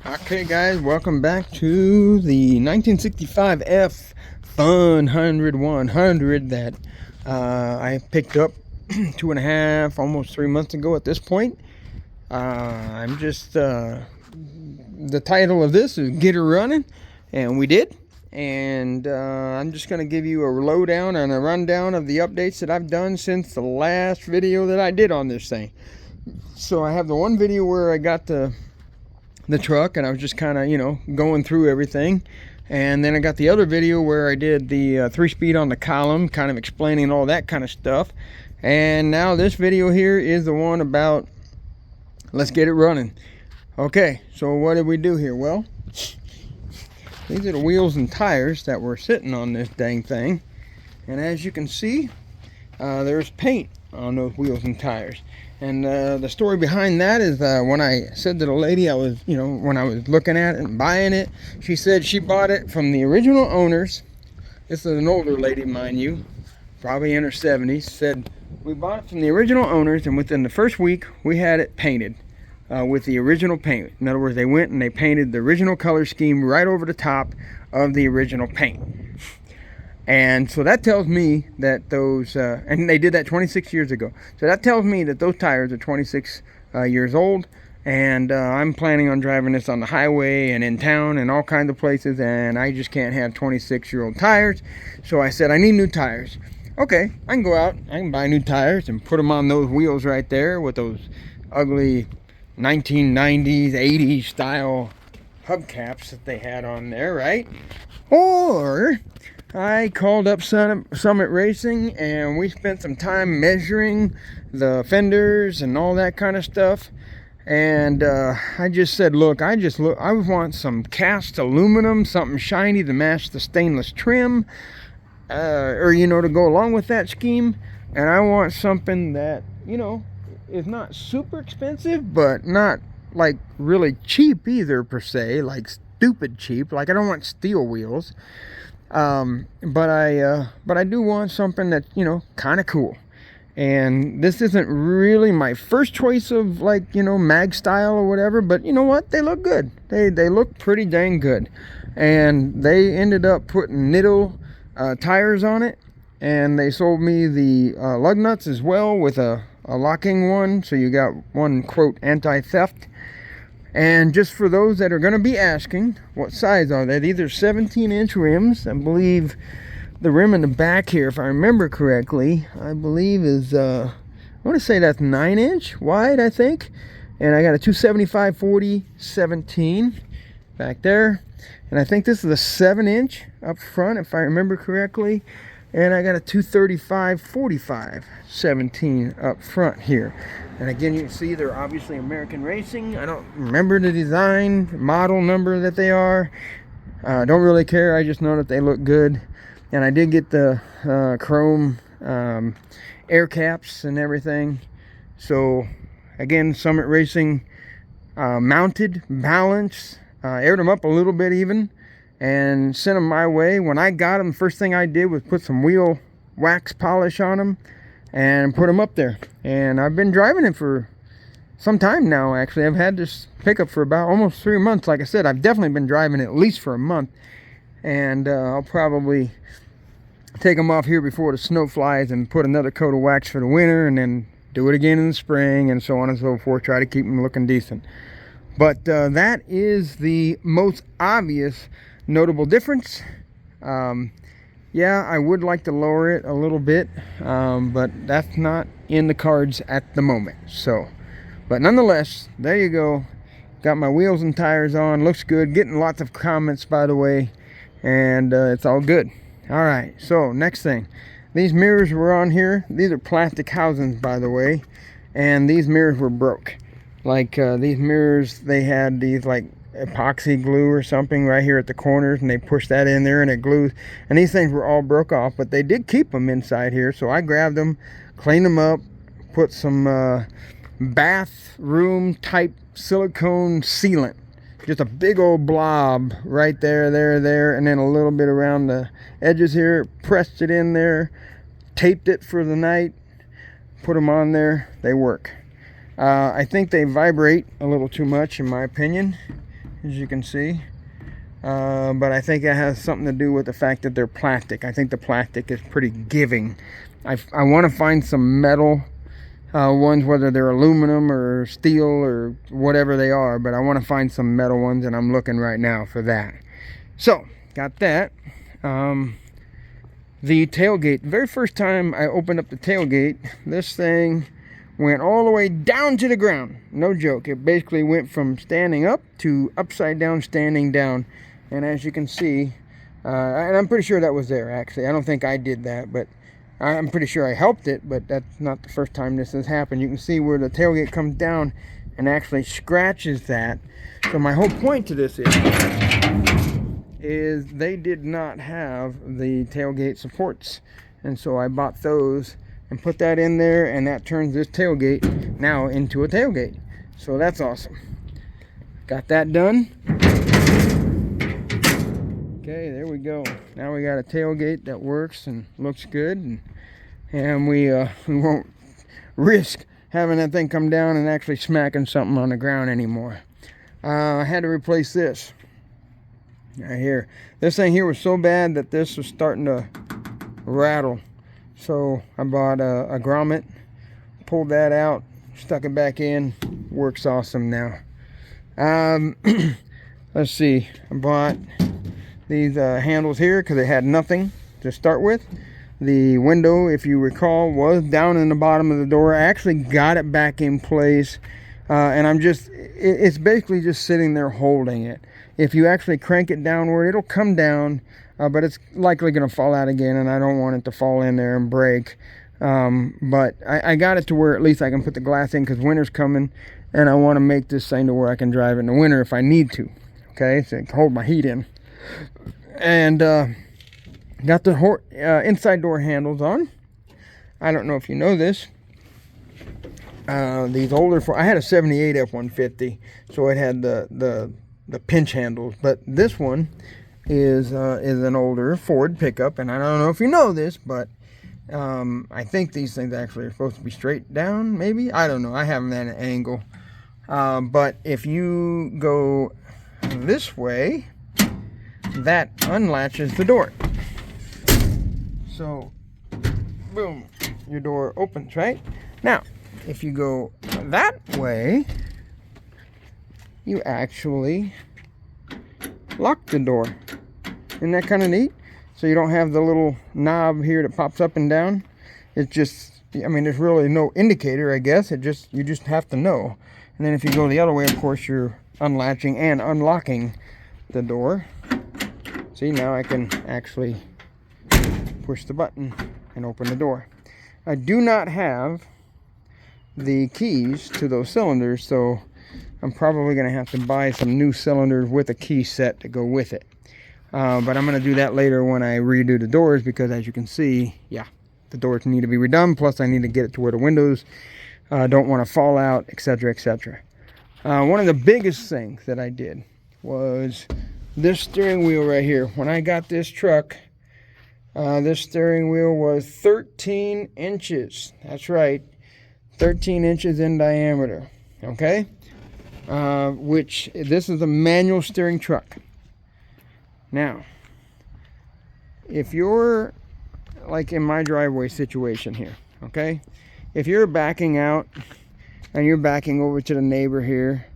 Okay guys, welcome back to the 1965 F100 100 that I picked up 2.5, almost 3 months ago at this point. I'm just, the title of this is Get Her Running, and we did. And I'm just going to give you a lowdown and a rundown of the updates that I've done since the last video that I did on this thing. So I have the one video where I got the truck and I was just kind of going through everything, and then I got the other video where I did the 3-speed on the column, kind of explaining all that kind of stuff. And now this video here is the one about let's get it running. Okay, so what did we do here? Well, these are the wheels and tires that were sitting on this dang thing, and as you can see, there's paint on those wheels and tires. And the story behind that is when I said to the lady I was, when I was looking at it and buying it, she said she bought it from the original owners. This is an older lady, mind you, probably in her 70s. Said, we bought it from the original owners, and within the first week, we had it painted with the original paint. In other words, they went and they painted the original color scheme right over the top of the original paint. And so that tells me that those, and they did that 26 years ago. So that tells me that those tires are 26 years old. And I'm planning on driving this on the highway and in town and all kinds of places. And I just can't have 26-year-old tires. So I said, I need new tires. Okay, I can go out, I can buy new tires and put them on those wheels right there with those ugly 1990s, 80s style hubcaps that they had on there, right? Or I called up Summit Racing and we spent some time measuring the fenders and all that kind of stuff. And I just said, look, I want some cast aluminum, something shiny to match the stainless trim, or to go along with that scheme. And I want something that, is not super expensive, but not like really cheap either per se, like stupid cheap. Like I don't want steel wheels. But I do want something that's, kind of cool. And this isn't really my first choice of mag style or whatever, but you know what? They look good. They look pretty dang good. And they ended up putting Nitto tires on it, and they sold me the lug nuts as well with a locking one. So you got one, quote, anti-theft. And just for those that are going to be asking, what size are they? These are 17-inch rims. I believe the rim in the back here, if I remember correctly, I believe is, I want to say that's 9-inch wide, I think. And I got a 275/40/17 back there. And I think this is a 7-inch up front, if I remember correctly. And I got a 235/45/17 up front here. And again, you can see they're obviously American Racing. I don't remember the design, model number that they are. Don't really care. I just know that they look good. And I did get the chrome air caps and everything. So again, Summit Racing mounted, balanced, aired them up a little bit even, and sent them my way. When I got them, first thing I did was put some wheel wax polish on them and put them up there. And I've been driving it for some time now, actually. I've had this pickup for about almost 3 months. Like I said, I've definitely been driving it at least for a month. And I'll probably take them off here before the snow flies and put another coat of wax for the winter, and then do it again in the spring, and so on and so forth. Try to keep them looking decent. But that is the most obvious notable difference. Yeah, I would like to lower it a little bit, but that's not in the cards at the moment. So, but nonetheless, there you go. Got my wheels and tires on. Looks good. Getting lots of comments, by the way, and it's all good. All right, so next thing. These mirrors were on here. These are plastic housings, by the way, and these mirrors were broke. Like these mirrors, they had these like epoxy glue or something right here at the corners, and they pushed that in there and it glues, and these things were all broke off, but they did keep them inside here. So I grabbed them, cleaned them up, put some bathroom type silicone sealant, just a big old blob right there, and then a little bit around the edges here, pressed it in there, taped it for the night, put them on there. They work. I think they vibrate a little too much, in my opinion. as you can see. But I think it has something to do with the fact that they're plastic. I think the plastic is pretty giving. I want to find some metal ones, whether they're aluminum or steel or whatever they are, but I want to find some metal ones, and I'm looking right now for that. So got that. The tailgate, the very first time I opened up the tailgate, this thing went all the way down to the ground. No joke. It basically went from standing up to upside down, standing down. And as you can see, and I'm pretty sure that was there, actually. I don't think I did that, but I'm pretty sure I helped it, but that's not the first time this has happened. You can see where the tailgate comes down and actually scratches that. So my whole point to this is they did not have the tailgate supports. And so I bought those and put that in there, and that turns this tailgate now into a tailgate. So that's awesome. Got that done. Okay, there we go. Now we got a tailgate that works and looks good, and we won't risk having that thing come down and actually smacking something on the ground anymore. I had to replace this right here. This thing here was so bad that this was starting to rattle. So I bought a grommet, pulled that out, stuck it back in. Works awesome now. Let's see. I bought these handles here because they had nothing to start with. The window, if you recall, was down in the bottom of the door. I actually got it back in place, and it's basically just sitting there holding it. If you actually crank it downward, it'll come down, but it's likely going to fall out again, and I don't want it to fall in there and break. But I got it to where at least I can put the glass in because winter's coming, and I want to make this thing to where I can drive in the winter if I need to. Okay, so it can hold my heat in. And got the inside door handles on. I don't know if you know this. These older, I had a 78 F150, so it had the pinch handles, but this one is an older Ford pickup, and I don't know if you know this, but I think these things actually are supposed to be straight down, maybe. I don't know. I have them at an angle. But if you go this way, that unlatches the door. So, boom, your door opens, right? Now, if you go that way, you actually lock the door. Isn't that kind of neat? So you don't have the little knob here that pops up and down. It's just, I mean, there's really no indicator, I guess. You just have to know. And then if you go the other way, of course, you're unlatching and unlocking the door. See, now I can actually push the button and open the door. I do not have the keys to those cylinders, so I'm probably going to have to buy some new cylinders with a key set to go with it. But I'm going to do that later when I redo the doors, because as you can see, yeah, the doors need to be redone. Plus, I need to get it to where the windows don't want to fall out, etc., etc. One of the biggest things that I did was this steering wheel right here. When I got this truck, this steering wheel was 13 inches. That's right, 13 inches in diameter. Okay? Which, this is a manual steering truck. Now, if you're like in my driveway situation here, okay? If you're backing out and you're backing over to the neighbor here,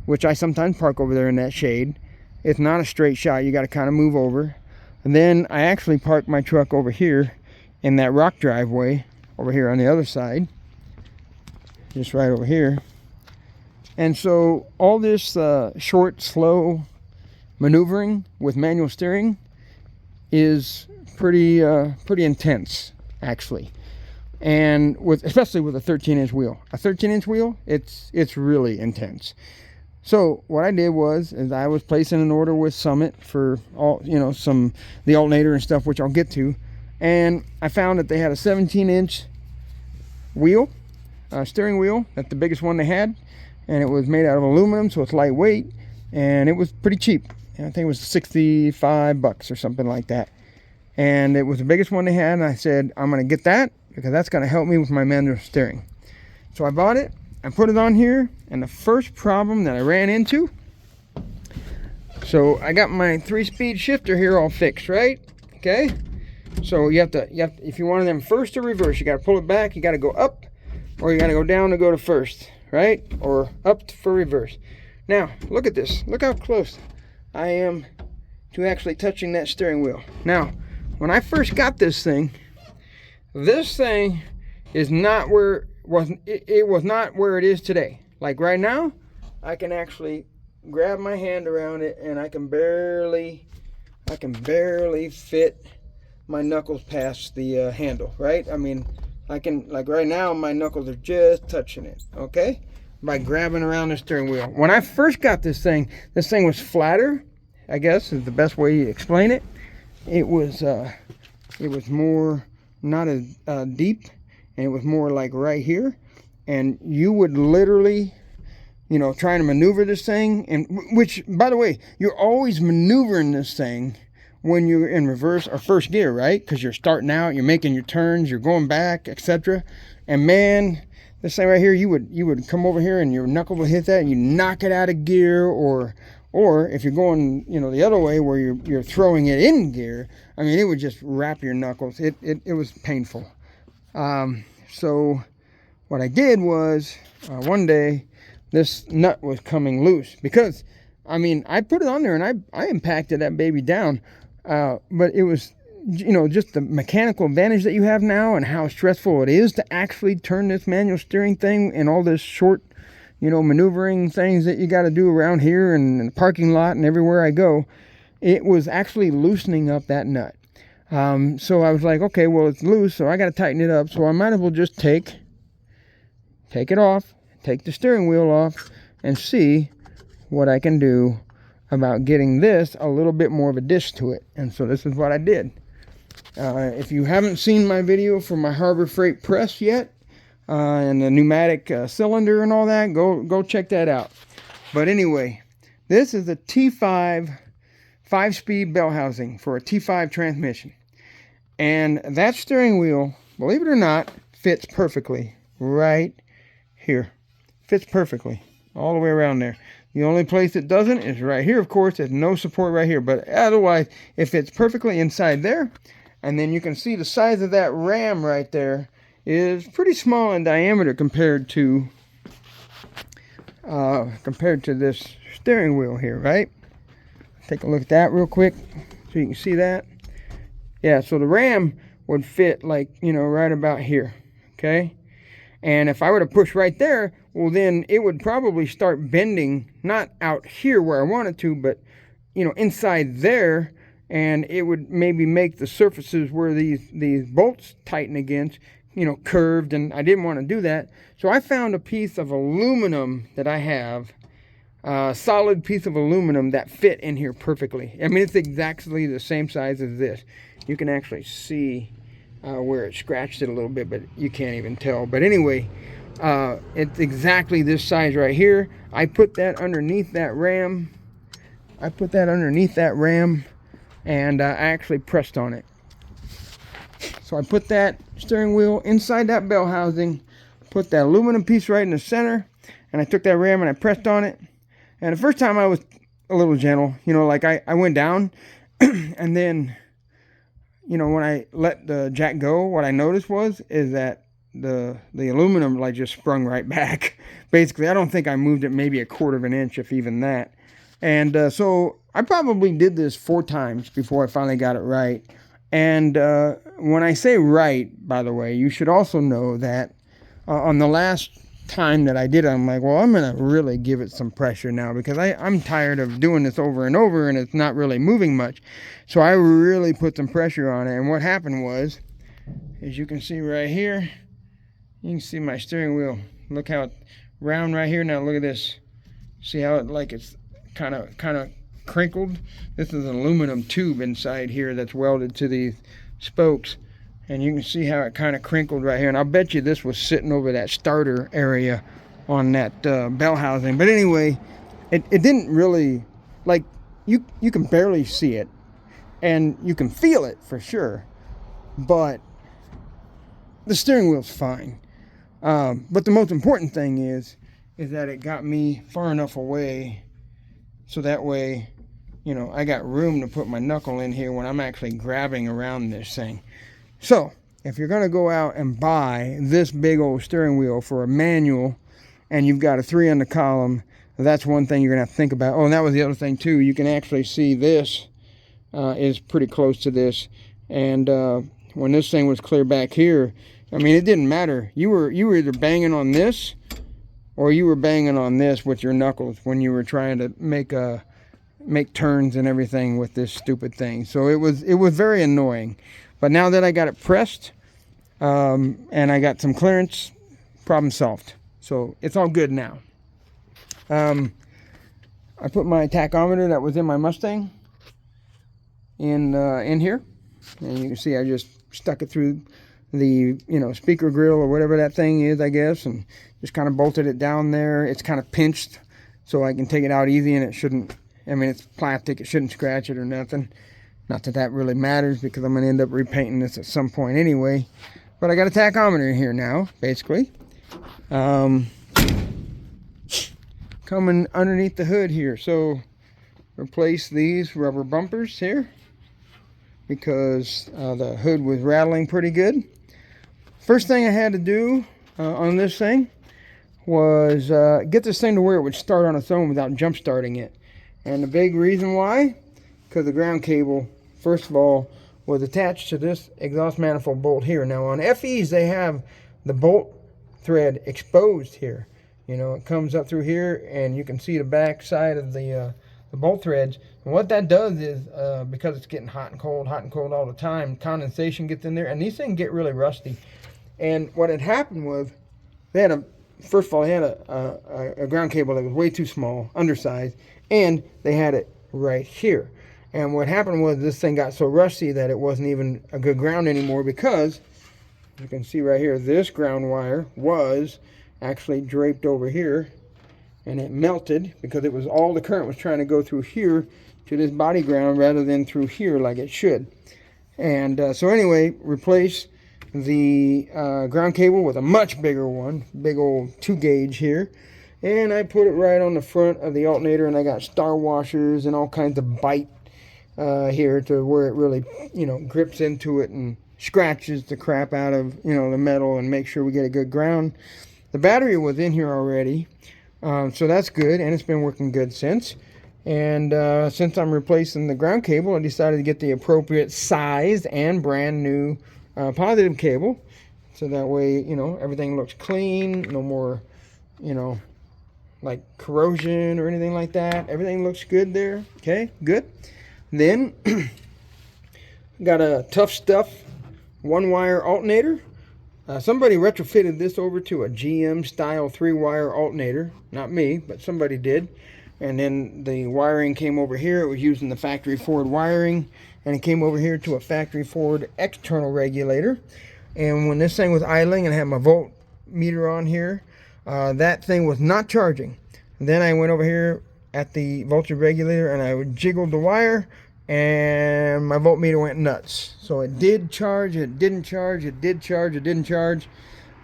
which I sometimes park over there in that shade, it's not a straight shot. You got to kind of move over. And then I actually park my truck over here in that rock driveway over here on the other side, just right over here. And so all this short, slow maneuvering with manual steering is pretty intense, actually. And especially with a 13-inch wheel. A 13-inch wheel, it's really intense. So what I did was I was placing an order with Summit for all, the alternator and stuff, which I'll get to. And I found that they had a 17-inch wheel, steering wheel. That's the biggest one they had. And it was made out of aluminum, so it's lightweight. And it was pretty cheap. I think it was $65 or something like that. And it was the biggest one they had. And I said, I'm going to get that because that's going to help me with my manual steering. So I bought it. I put it on here. And the first problem that I ran into, So I got my 3-speed shifter here all fixed, right? Okay. So you have to, if you want them first or reverse, you got to pull it back. You got to go up, or you got to go down to go to first, right? Or up for reverse. Now look at this. Look how close I am to actually touching that steering wheel. Now, when I first got this thing is not where it was not where it is today. Like right now, I can actually grab my hand around it and I can barely fit my knuckles past the handle, right? I mean, I can, like right now, my knuckles are just touching it, okay? By grabbing around the steering wheel. When I first got this thing was flatter, I guess is the best way to explain it. It was more not as deep, and it was more like right here, and you would literally, you know, trying to maneuver this thing, and which, by the way, you're always maneuvering this thing when you're in reverse or first gear, right? Because you're starting out, you're making your turns, you're going back, etc. And man, this thing right here, you would come over here and your knuckle would hit that and you knock it out of gear, or if you're going, you know, the other way where you're throwing it in gear, I mean, it would just wrap your knuckles. It was painful. So what I did was one day this nut was coming loose, because I mean, I put it on there and I impacted that baby down, but it was, you know, just the mechanical advantage that you have now and how stressful it is to actually turn this manual steering thing and all this short, you know, maneuvering things that you got to do around here and in the parking lot and everywhere I go. It was actually loosening up that nut. So I was like, okay, well, it's loose, so I got to tighten it up. So I might as well just take it off, take the steering wheel off, and see what I can do about getting this a little bit more of a dish to it. And so this is what I did. If you haven't seen my video for my Harbor Freight press yet, and the pneumatic cylinder and all that, go check that out. But anyway, this is a T5 5-speed bell housing for a T5 transmission. And that steering wheel, believe it or not, fits perfectly right here. Fits perfectly all the way around there. The only place it doesn't is right here, of course. There's no support right here, but otherwise it fits perfectly inside there. And then you can see the size of that ram right there is pretty small in diameter compared to this steering wheel here, right? Take a look at that real quick so you can see that. Yeah, so the ram would fit, like, you know, right about here, okay? And if I were to push right there, well, then it would probably start bending, not out here where I want it to, but, you know, inside there, and it would maybe make the surfaces where these bolts tighten against, you know, curved, and I didn't want to do that. So I found a piece of aluminum that I have, a solid piece of aluminum that fit in here perfectly. I mean, it's exactly the same size as this. You can actually see where it scratched it a little bit, but you can't even tell. But anyway, it's exactly this size right here. I put that underneath that ram. And I actually pressed on it. So I put that steering wheel inside that bell housing, put that aluminum piece right in the center, and I took that ram and I pressed on it. And the first time I was a little gentle, you know, like I went down, and then, you know, when I let the jack go, what I noticed is that the aluminum like just sprung right back. Basically, I don't think I moved it maybe 1/4 of an inch, if even that. And so I probably did this 4 times before I finally got it right. And when I say right, by the way, you should also know that on the last time that I did it, I'm like, well, I'm going to really give it some pressure now, because I'm tired of doing this over and over and it's not really moving much. So I really put some pressure on it. And what happened was, as you can see right here, you can see my steering wheel. Look how it's round right here. Now look at this. See how it's kind of crinkled? This is an aluminum tube inside here that's welded to these spokes. And you can see how it kind of crinkled right here. And I'll bet you this was sitting over that starter area on that bell housing. But anyway, it didn't really, like, you can barely see it. And you can feel it for sure. But the steering wheel's fine. But the most important thing is that it got me far enough away so that way, you know, I got room to put my knuckle in here when I'm actually grabbing around this thing. So if you're going to go out and buy this big old steering wheel for a manual and you've got a 3 on the column, that's one thing you're going to have to think about. Oh, and that was the other thing too. You can actually see this is pretty close to this. And when this thing was clear back here, I mean, it didn't matter. You were either banging on this or you were banging on this with your knuckles when you were trying to make turns and everything with this stupid thing. So it was very annoying. But now that I got it pressed and I got some clearance, problem solved. So it's all good now. I put my tachometer that was in my Mustang in here, and you can see I just stuck it through the, you know, speaker grill or whatever that thing is, I guess, and just kind of bolted it down there. It's kind of pinched so I can take it out easy, and it shouldn't, I mean, it's plastic, it shouldn't scratch it or nothing. Not that that really matters because I'm going to end up repainting this at some point anyway. But I got a tachometer in here now, basically. Coming underneath the hood here. So replace these rubber bumpers here because the hood was rattling pretty good. First thing I had to do on this thing was get this thing to where it would start on its own without jump starting it. And the big reason why, because the ground cable, first of all, was attached to this exhaust manifold bolt here. Now on FEs, they have the bolt thread exposed here. You know, it comes up through here and you can see the back side of the bolt threads. And what that does is, because it's getting hot and cold all the time, condensation gets in there and these things get really rusty. And what had happened was, they had first of all, they had a ground cable that was way too small, undersized, and they had it right here. And what happened was this thing got so rusty that it wasn't even a good ground anymore because, you can see right here, this ground wire was actually draped over here and it melted because it was all the current was trying to go through here to this body ground rather than through here like it should. And so anyway, replace the ground cable with a much bigger one, big old 2 gauge here, and I put it right on the front of the alternator, and I got star washers and all kinds of bite here to where it really, you know, grips into it and scratches the crap out of, you know, the metal and make sure we get a good ground. The battery was in here already, so that's good, and it's been working good since. And since I'm replacing the ground cable, I decided to get the appropriate size and brand new positive cable, so that way, you know, everything looks clean, no more, you know, like corrosion or anything like that. Everything looks good there. Okay, good. Then got a Tough Stuff 1-wire alternator. Somebody retrofitted this over to a GM style 3-wire alternator. Not me, but somebody did. And then the wiring came over here. It was using the factory Ford wiring. And it came over here to a factory Ford external regulator. And when this thing was idling and I had my voltmeter on here, that thing was not charging. Then I went over here at the voltage regulator and I jiggled the wire and my voltmeter went nuts. So it did charge, it didn't charge, it did charge, it didn't charge.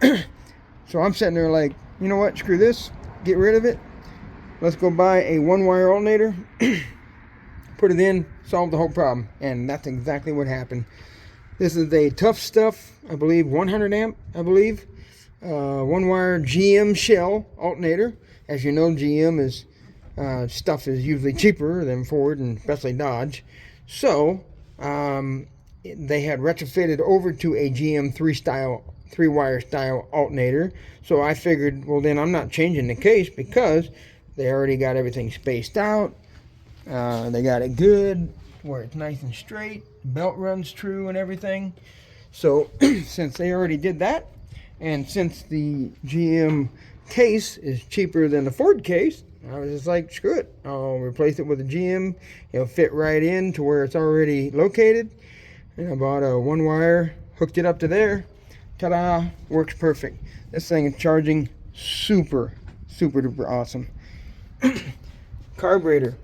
So I'm sitting there like, you know what, screw this, get rid of it. Let's go buy a 1-wire alternator, put it in, solve the whole problem. And that's exactly what happened. This is a Tough Stuff, I believe, 100 amp, I believe. 1-wire GM shell alternator. As you know, GM is stuff is usually cheaper than Ford and especially Dodge. So they had retrofitted over to a GM 3-wire style alternator. So I figured, well, then I'm not changing the case because they already got everything spaced out. They got it good where it's nice and straight. Belt runs true and everything. So since they already did that, and since the GM case is cheaper than the Ford case, I was just like, screw it. I'll replace it with a GM. It'll fit right in to where it's already located. And I bought a 1-wire, hooked it up to there. Ta-da! Works perfect. This thing is charging super duper awesome. Carburetor.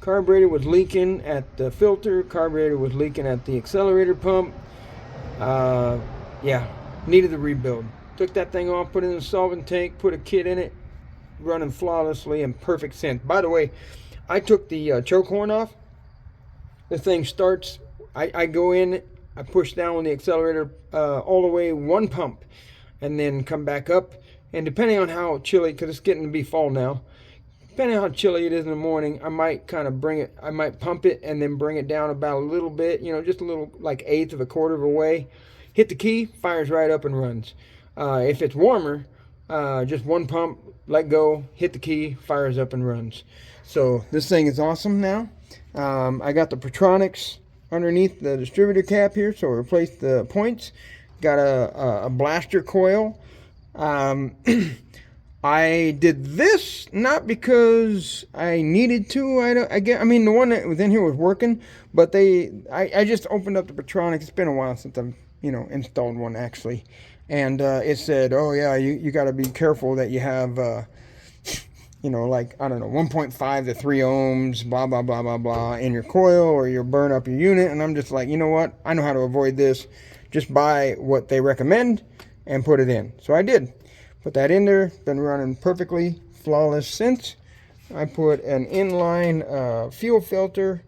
Carburetor was leaking at the filter. Carburetor was leaking at the accelerator pump. Yeah, needed a rebuild. Took that thing off, put it in the solvent tank, put a kit in it, running flawlessly and perfect sense. By the way, I took the choke horn off the thing starts. I go in, I push down on the accelerator all the way one pump, and then come back up. And depending on how chilly, because it's getting to be fall now, depending on how chilly it is in the morning, I might kind of bring it, I might pump it and then bring it down about a little bit, just a little, like eighth of a quarter of a way. Hit the key, fires right up and runs. If it's warmer, just one pump, let go, hit the key, fires up and runs. So this thing is awesome now. I got the Petronics underneath the distributor cap here, so I replaced the points. Got a blaster coil. I did this not because I needed to. I mean, the one that was in here was working, but I just opened up the Petronics. It's been a while since I've installed one actually, and it said, oh yeah, you got to be careful that you have like, I don't know, 1.5 to 3 ohms, blah blah blah blah blah in your coil, or you'll burn up your unit. And I'm just like, you know what? I know how to avoid this. Just buy what they recommend and put it in. So I did. Put that in there. Been running perfectly flawless since. I put an inline fuel filter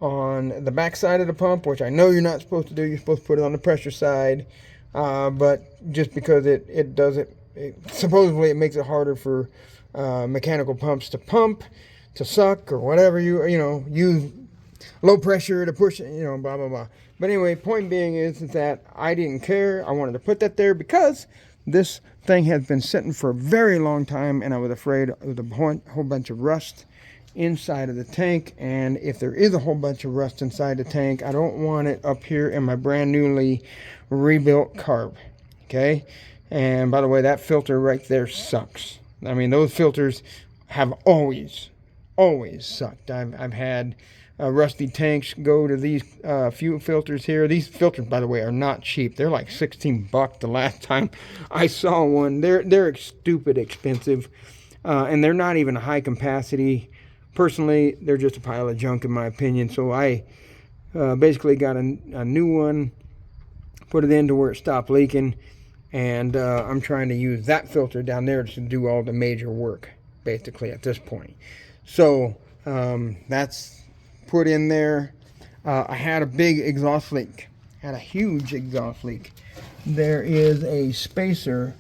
on the back side of the pump, which I know you're not supposed to do. You're supposed to put it on the pressure side. But just because it does it, supposedly it makes it harder for mechanical pumps to pump, to suck, or whatever you use low pressure to push it, blah blah blah. But anyway, point being is that I didn't care. I wanted to put that there because this thing has been sitting for a very long time, and I was afraid of a whole bunch of rust inside of the tank. And if there is a whole bunch of rust inside the tank, I don't want it up here in my brand newly rebuilt carb. Okay. And by the way, that filter right there sucks. I mean, those filters have always sucked. I've had rusty tanks go to these fuel filters here. These filters, by the way, are not cheap. They're like $16 the last time I saw one. They're stupid expensive, and they're not even a high capacity. Personally, they're just a pile of junk in my opinion. So I basically got a new one, put it in to where it stopped leaking, and I'm trying to use that filter down there to do all the major work, basically, at this point. So that's put in there. I had a big exhaust leak. Had a huge exhaust leak. There is a spacer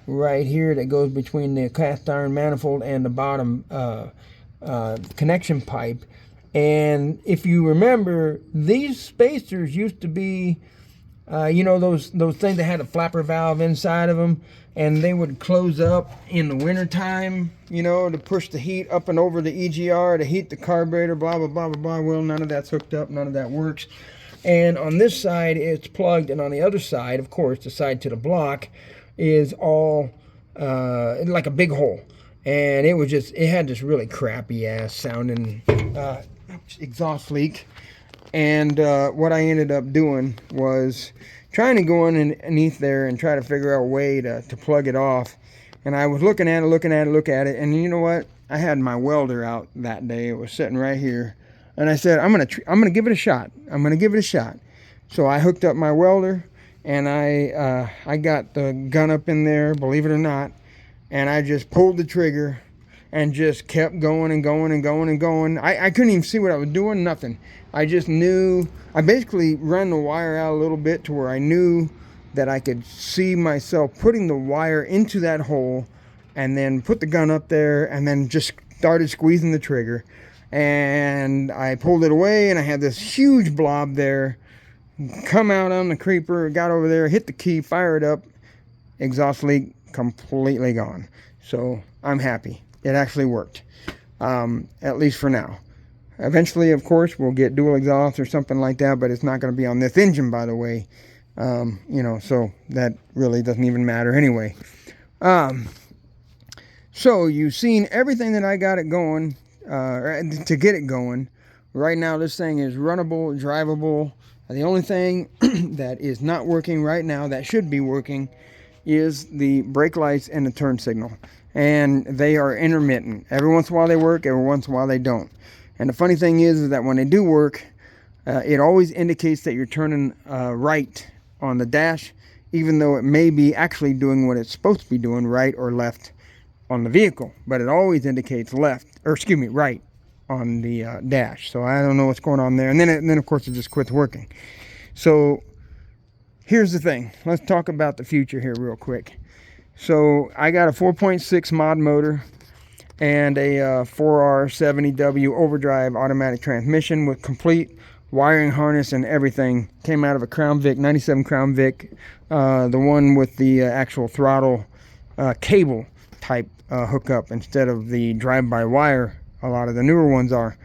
right here that goes between the cast iron manifold and the bottom connection pipe. And if you remember, these spacers used to be those things that had a flapper valve inside of them, and they would close up in the wintertime, to push the heat up and over the EGR to heat the carburetor, blah, blah, blah, blah, blah. Well, none of that's hooked up. None of that works. And on this side, it's plugged. And on the other side, of course, the side to the block is all like a big hole. And it had this really crappy ass sounding exhaust leak. And what I ended up doing was trying to go underneath there and try to figure out a way to plug it off. And I was looking at it, and you know what? I had my welder out that day. It was sitting right here, and I said, I'm gonna give it a shot. I'm gonna give it a shot. So I hooked up my welder, and I got the gun up in there, believe it or not, and I just pulled the trigger and just kept going and going and going and going. I couldn't even see what I was doing, nothing. I just knew. I basically ran the wire out a little bit to where I knew that I could see myself putting the wire into that hole, and then put the gun up there, and then just started squeezing the trigger. And I pulled it away, and I had this huge blob there come out on the creeper, got over there, hit the key, fire it up, exhaust leak completely gone. So I'm happy. It actually worked, at least for now. Eventually, of course, we'll get dual exhaust or something like that, but it's not going to be on this engine, by the way. So that really doesn't even matter anyway. So you've seen everything that I got it going, to get it going. Right now, this thing is runnable, drivable. The only thing that is not working right now that should be working is the brake lights and the turn signal. And they are intermittent. Every once in a while they work, every once in a while they don't. And the funny thing is that when they do work, it always indicates that you're turning right on the dash, even though it may be actually doing what it's supposed to be doing, right or left on the vehicle. But it always indicates right on the dash. So I don't know what's going on there. And then of course it just quits working. So here's the thing. Let's talk about the future here real quick. So I got a 4.6 mod motor and a 4R70W overdrive automatic transmission with complete wiring harness and everything. Came out of a Crown Vic, 97 Crown Vic, the one with the actual throttle cable type hookup instead of the drive-by-wire. A lot of the newer ones are.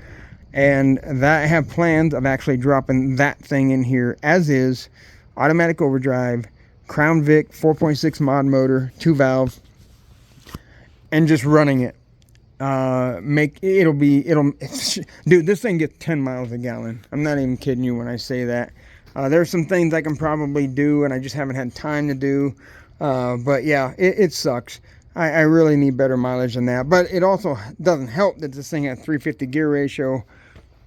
And that I have plans of actually dropping that thing in here as is, automatic overdrive, Crown Vic 4.6 mod motor, 2-valve, and just running it. Dude, this thing gets 10 miles a gallon. I'm not even kidding you when I say that. There's some things I can probably do and I just haven't had time to do. But yeah, it sucks. I really need better mileage than that. But it also doesn't help that this thing has 350 gear ratio.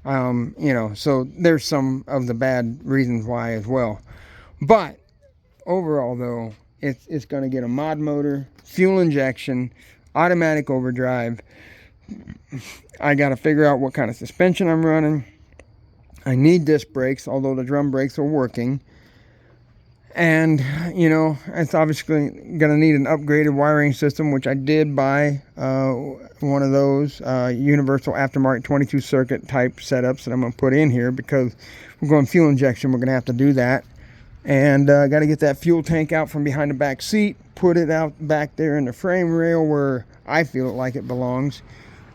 You know, so there's some of the bad reasons why as well. But overall though, it's going to get a mod motor, fuel injection, automatic overdrive. I got to figure out what kind of suspension I'm running. I need disc brakes, although the drum brakes are working. And, you know, it's obviously going to need an upgraded wiring system, which I did buy one of those universal aftermarket 22 circuit type setups that I'm going to put in here because we're going fuel injection. We're going to have to do that. And I got to get that fuel tank out from behind the back seat, put it out back there in the frame rail where I feel like it belongs,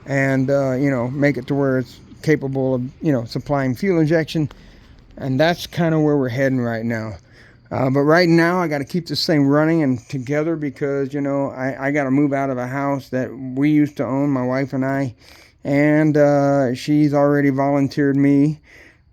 and, you know, make it to where it's capable of, you know, supplying fuel injection. And that's kind of where we're heading right now. But right now I got to keep this thing running and together because, you know, I got to move out of a house that we used to own, my wife and I, and she's already volunteered me,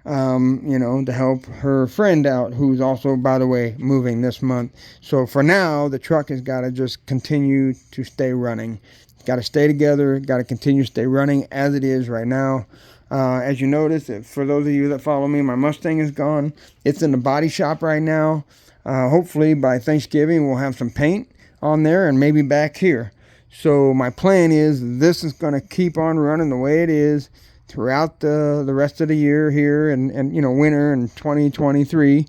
you know, to help her friend out, who's also, by the way, moving this month. So for now, the truck has got to just continue to stay running. It's got to stay together, got to continue to stay running as it is right now. As you notice, for those of you that follow me, my Mustang is gone. It's in the body shop right now. Hopefully by Thanksgiving we'll have some paint on there and maybe back here. So my plan is this is going to keep on running the way it is throughout the rest of the year here and you know, winter and 2023.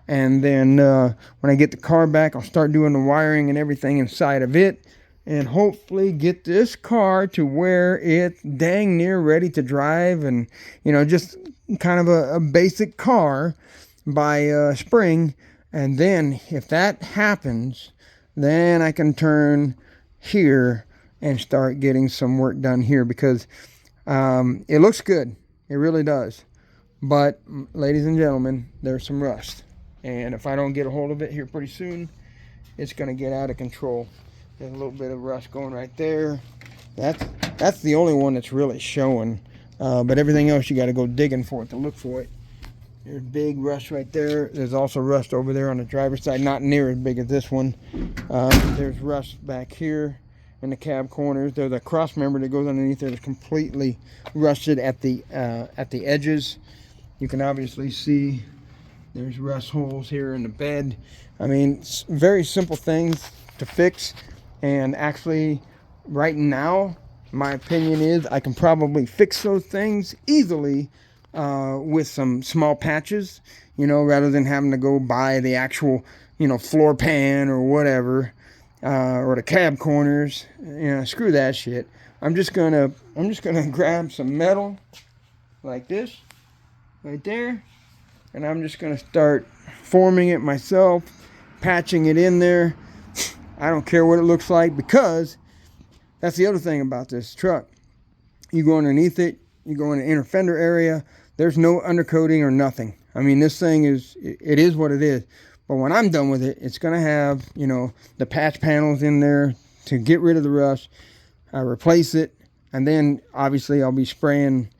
And then when I get the car back, I'll start doing the wiring and everything inside of it. And hopefully get this car to where it's dang near ready to drive and, you know, just kind of a basic car by spring. And then if that happens, then I can turn here and start getting some work done here because it looks good. It really does. But ladies and gentlemen, there's some rust. And if I don't get a hold of it here pretty soon, it's going to get out of control. There's a little bit of rust going right there. That's the only one that's really showing. But everything else you got to go digging for it to look for it. There's big rust right there. There's also rust over there on the driver's side, not near as big as this one. There's rust back here in the cab corners. There's a cross member that goes underneath there that's completely rusted at the edges. You can obviously see there's rust holes here in the bed. I mean, very simple things to fix. And actually, right now, my opinion is I can probably fix those things easily with some small patches, you know, rather than having to go buy the actual, you know, floor pan or whatever, or the cab corners. You know, screw that shit. I'm just gonna grab some metal like this, right there, and I'm just gonna start forming it myself, patching it in there. I don't care what it looks like because that's the other thing about this truck. You go underneath it, you go in the inner fender area, there's no undercoating or nothing. I mean, this thing it is what it is. But when I'm done with it, it's going to have, you know, the patch panels in there to get rid of the rust. I replace it, and then obviously I'll be spraying,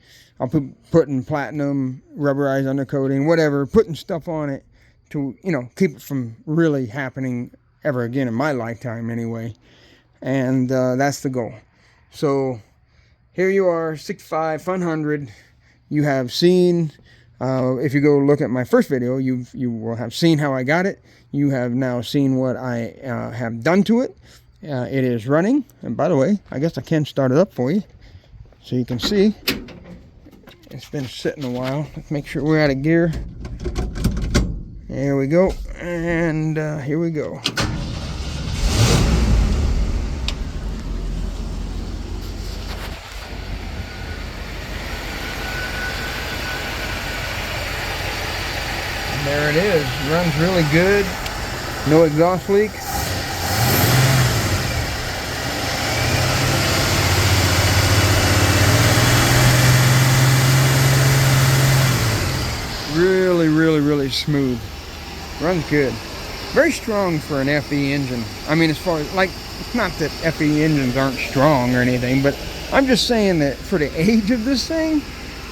putting platinum, rubberized undercoating, whatever, putting stuff on it to, you know, keep it from really happening ever again in my lifetime anyway. And that's the goal. So here you are, 65 Fun 100. You have seen, if you go look at my first video, you will have seen how I got it. You have now seen what I have done to it. It is running. And by the way, I guess I can start it up for you so you can see. It's been sitting a while. Let's make sure we're out of gear. There we go. And here we go. And there it is. Runs really good. No exhaust leak. Really smooth. Runs good. Very strong for an FE engine. I mean, as far as, like, it's not that FE engines aren't strong or anything, but I'm just saying that for the age of this thing,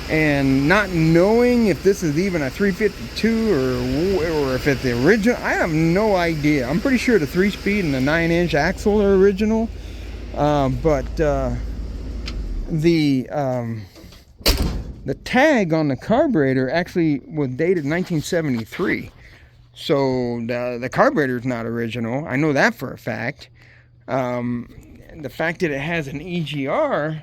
and not knowing if this is even a 352 or if it's the original, I have no idea. I'm pretty sure the 3-speed and the 9-inch axle are original, but the tag on the carburetor actually was dated 1973. So the carburetor is not original. I know that for a fact. The fact that it has an EGR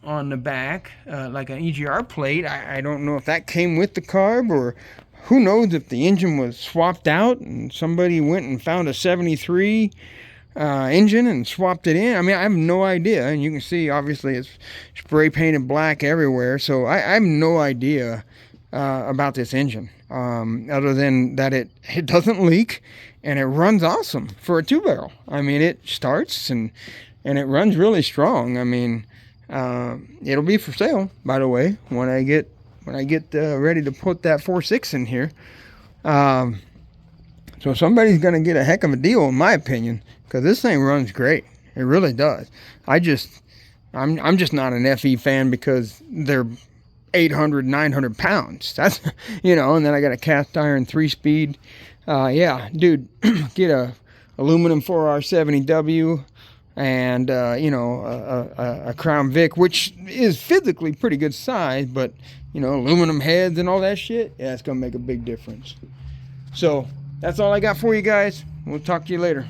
on the back, like an EGR plate, I don't know if that came with the carb, or who knows if the engine was swapped out and somebody went and found a 73 engine and swapped it in. I mean, I have no idea. And you can see, obviously, it's spray painted black everywhere. So I have no idea about this engine, other than that it doesn't leak and it runs awesome for a 2-barrel. I mean, it starts and it runs really strong. I mean, it'll be for sale, by the way, when I get ready to put that 4.6 in here. So somebody's gonna get a heck of a deal, in my opinion, because this thing runs great. It really does. I'm just not an FE fan because they're 800, 900 pounds. That's, you know, and then I got a cast iron 3-speed. Yeah, dude, get a aluminum 4R70W and, you know, a Crown Vic, which is physically pretty good size, but, you know, aluminum heads and all that shit, yeah, it's gonna make a big difference. So that's all I got for you guys. We'll talk to you later.